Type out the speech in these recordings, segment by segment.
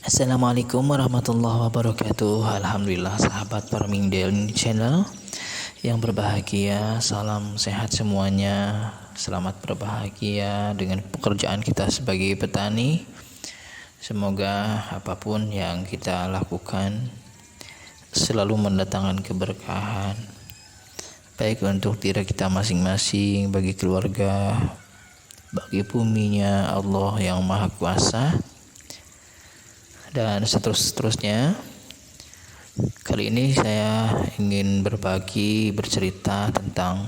Assalamualaikum warahmatullahi wabarakatuh. Alhamdulillah sahabat Farming Daily Channel yang berbahagia, salam sehat semuanya. Selamat berbahagia dengan pekerjaan kita sebagai petani. Semoga apapun yang kita lakukan selalu mendatangkan keberkahan, baik untuk diri kita masing-masing, bagi keluarga, bagi buminya Allah yang Maha Kuasa, dan seterusnya. Kali ini saya ingin berbagi, bercerita tentang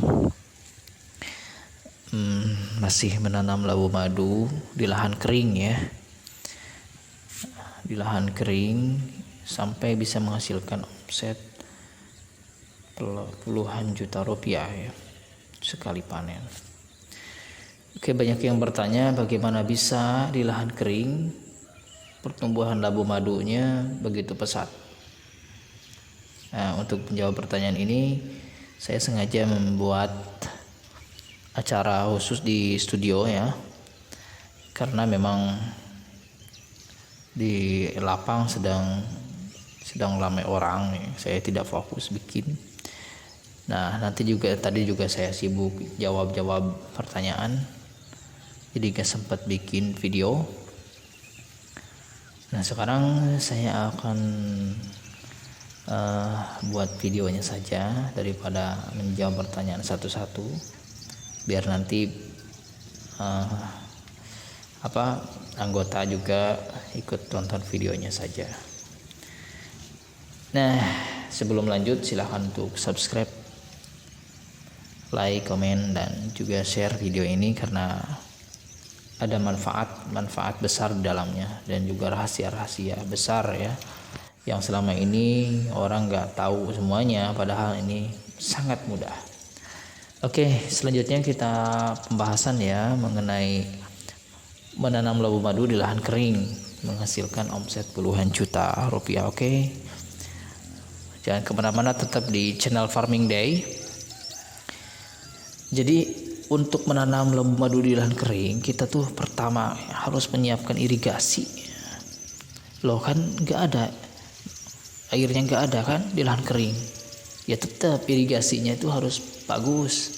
masih menanam labu madu di lahan kering ya. Di lahan kering sampai bisa menghasilkan omset puluhan juta rupiah ya sekali panen. Oke, banyak yang bertanya bagaimana bisa di lahan kering pertumbuhan labu madunya begitu pesat. Nah, untuk menjawab pertanyaan ini, saya sengaja membuat acara khusus di studio ya, karena memang di lapang sedang ramai orang, saya tidak fokus bikin. Nah, tadi juga saya sibuk jawab pertanyaan, jadi gak sempat bikin video. Nah, sekarang saya akan buat videonya saja daripada menjawab pertanyaan satu-satu, biar nanti anggota juga ikut tonton videonya saja. Nah, sebelum lanjut silahkan untuk subscribe, like, komen, dan juga share video ini karena ada manfaat besar di dalamnya, dan juga rahasia besar ya yang selama ini orang nggak tahu semuanya, padahal ini sangat mudah. Oke, selanjutnya kita pembahasan ya mengenai menanam labu madu di lahan kering menghasilkan omset puluhan juta rupiah. Oke, jangan kemana-mana, tetap di channel Farming Day. Jadi untuk menanam labu madu di lahan kering, kita tuh pertama harus menyiapkan irigasi. Loh, kan nggak ada airnya, nggak ada kan di lahan kering. Ya tetap irigasinya itu harus bagus.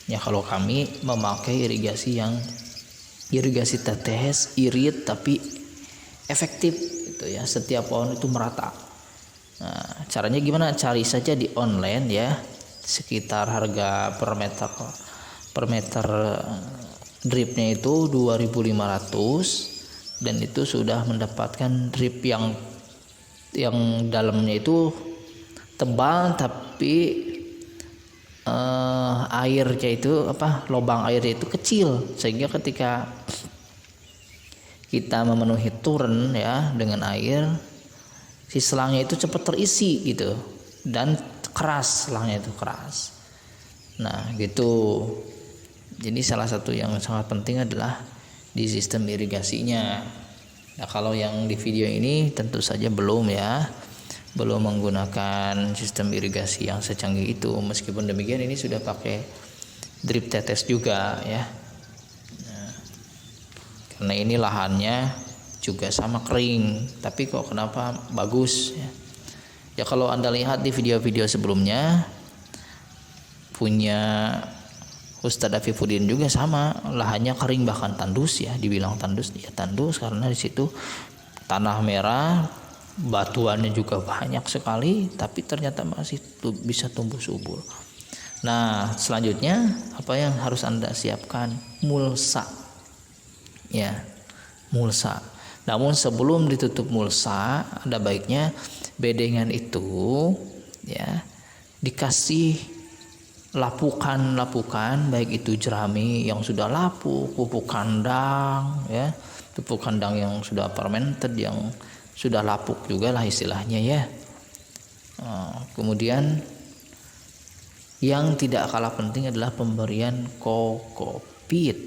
Ya kalau kami memakai irigasi tetes, irit tapi efektif gitu ya. Setiap pohon itu merata. Nah, caranya gimana? Cari saja di online ya. Sekitar harga per meter dripnya itu 2.500, dan itu sudah mendapatkan drip yang dalamnya itu tebal, tapi airnya itu lubang airnya itu kecil, sehingga ketika kita memenuhi turun ya dengan air, si selangnya itu cepat terisi gitu, dan keras, selangnya itu keras. Nah gitu. Jadi salah satu yang sangat penting adalah di sistem irigasinya. Nah, kalau yang di video ini tentu saja belum menggunakan sistem irigasi yang secanggih itu. Meskipun demikian ini sudah pakai drip tetes juga ya. Nah, karena ini lahannya juga sama kering, tapi kok kenapa bagus ya? Ya kalau Anda lihat di video-video sebelumnya punya Ustadz Afifuddin juga sama, lahannya kering bahkan tandus ya, dibilang tandus ya, tandus karena di situ tanah merah, batuannya juga banyak sekali, tapi ternyata masih bisa tumbuh subur. Nah, selanjutnya apa yang harus Anda siapkan? Mulsa ya, mulsa. Namun sebelum ditutup mulsa, ada baiknya bedengan itu ya dikasih lapukan, baik itu jerami yang sudah lapuk, pupuk kandang ya, pupuk kandang yang sudah fermented, yang sudah lapuk juga lah istilahnya ya. Kemudian yang tidak kalah penting adalah pemberian kokopit.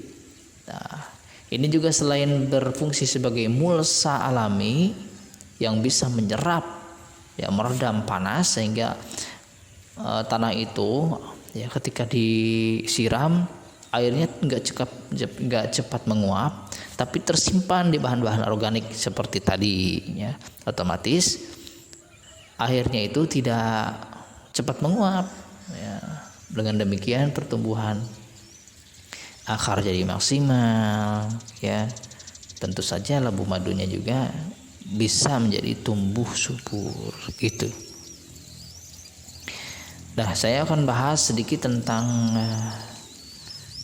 Nah, ini juga selain berfungsi sebagai mulsa alami yang bisa menyerap ya, meredam panas, sehingga tanah itu ya ketika disiram airnya nggak cepat menguap, tapi tersimpan di bahan-bahan organik seperti tadi, ya. Otomatis airnya itu tidak cepat menguap, ya. Dengan demikian pertumbuhan akar jadi maksimal, ya. Tentu saja labu madunya juga bisa menjadi tumbuh subur gitu. Nah, saya akan bahas sedikit tentang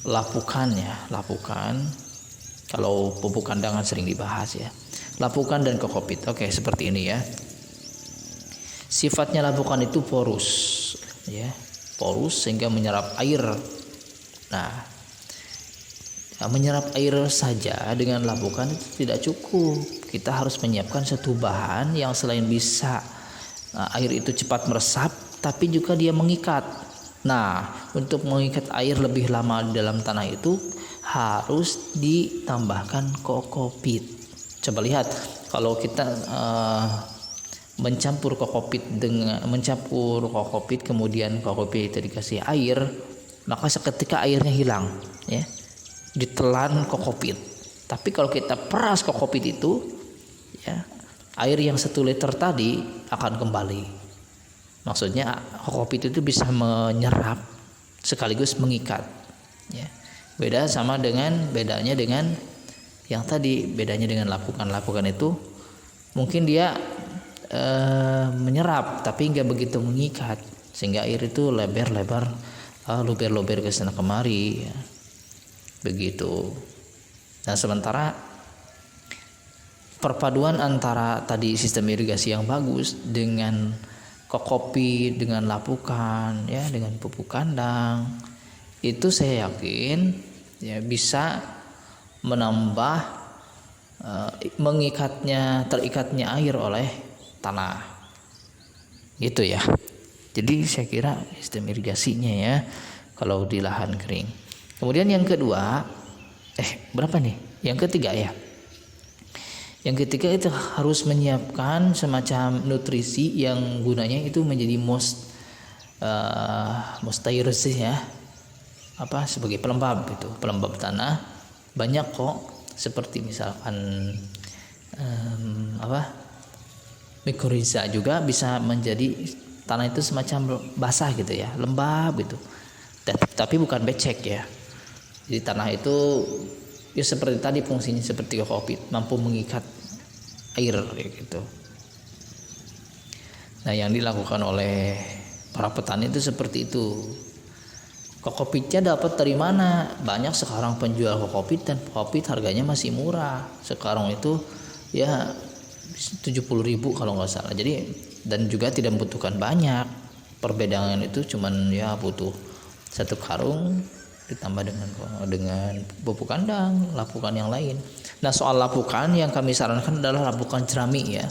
lapukan, ya. Lapukan, kalau pupuk kandang kan sering dibahas, ya. Lapukan dan kokopit. Oke, seperti ini, ya. Sifatnya lapukan itu porus, ya. Porus sehingga menyerap air. Nah, menyerap air saja dengan lapukan itu tidak cukup. Kita harus menyiapkan satu bahan yang selain bisa air itu cepat meresap, tapi juga dia mengikat. Nah, untuk mengikat air lebih lama di dalam tanah itu harus ditambahkan kokopit. Coba lihat, kalau kita mencampur kokopit kemudian kokopit itu dikasih air, maka seketika airnya hilang, ya. Ditelan kokopit. Tapi kalau kita peras kokopit itu, ya, air yang 1 liter tadi akan kembali. Maksudnya kokopit itu bisa menyerap sekaligus mengikat, ya. Bedanya dengan yang tadi, bedanya dengan lapukan itu mungkin dia menyerap tapi nggak begitu mengikat, sehingga air itu luber-luber ke sana kemari, ya. Begitu. Nah, sementara perpaduan antara tadi sistem irigasi yang bagus dengan kokopit, dengan lapukan, ya, dengan pupuk kandang, itu saya yakin, ya, bisa menambah terikatnya air oleh tanah. Gitu, ya. Jadi saya kira sistem irigasinya, ya, kalau di lahan kering. Kemudian yang kedua, berapa nih? Yang ketiga, ya. Yang ketiga itu harus menyiapkan semacam nutrisi yang gunanya itu menjadi moisturizing, ya. Sebagai pelembab itu, pelembab tanah. Banyak kok, seperti misalkan mikoriza juga bisa menjadi tanah itu semacam basah gitu, ya, lembab gitu. Tapi bukan becek, ya. Jadi tanah itu, ya, seperti tadi fungsinya seperti kokopit, mampu mengikat air, gitu. Nah, yang dilakukan oleh para petani itu seperti itu. Kokopitnya dapat dari mana? Banyak sekarang penjual kokopit, dan kokopit harganya masih murah. Sekarang itu, ya, 70.000 kalau nggak salah. Jadi, dan juga tidak membutuhkan banyak. Perbedaan itu cuman, ya, butuh 1 karung ditambah dengan pupuk kandang, lapukan yang lain. Nah, soal lapukan yang kami sarankan adalah lapukan jerami, ya.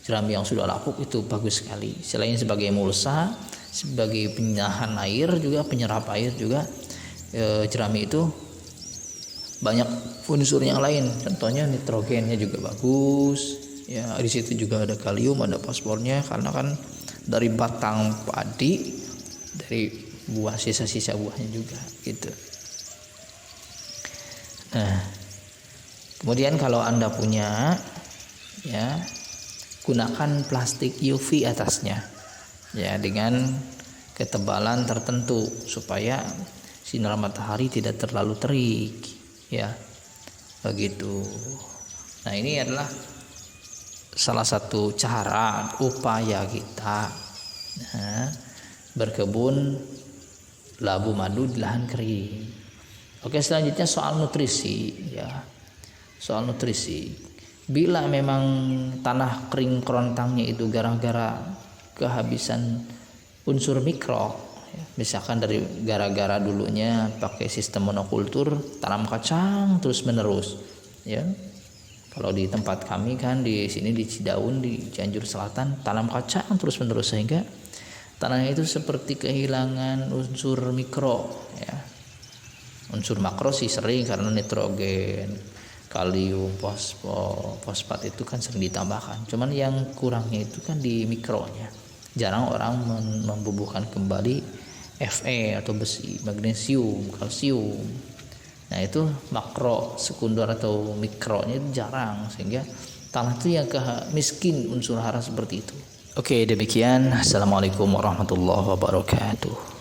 Jerami yang sudah lapuk itu bagus sekali. Selain sebagai mulsa, sebagai penahan air juga, penyerap air juga, jerami itu banyak unsur yang lain. Contohnya nitrogennya juga bagus, ya. Di situ juga ada kalium, ada fosfornya, karena kan dari batang padi, dari buah, sisa-sisa buahnya juga, gitu. Nah, kemudian kalau Anda punya, ya, gunakan plastik UV atasnya, ya, dengan ketebalan tertentu supaya sinar matahari tidak terlalu terik, ya, begitu. Nah, ini adalah salah satu cara upaya kita, berkebun labu madu di lahan kering. Oke, selanjutnya soal nutrisi, ya. Soal nutrisi. Bila memang tanah kering kerontangnya itu gara-gara kehabisan unsur mikro, ya, misalkan gara-gara dulunya pakai sistem monokultur, tanam kacang terus menerus, ya. Kalau di tempat kami kan di sini di Cidaun, di Cianjur Selatan, tanam kacang terus menerus sehingga tanahnya itu seperti kehilangan unsur mikro, ya. Unsur makro sih sering karena nitrogen, kalium, fosfat itu kan sering ditambahkan. Cuman yang kurangnya itu kan di mikronya. Jarang orang membubuhkan kembali Fe atau besi, magnesium, kalsium. Nah itu makro, sekunder atau mikronya itu jarang, sehingga tanah itu yang miskin unsur hara seperti itu. Oke, demikian. Assalamualaikum warahmatullahi wabarakatuh.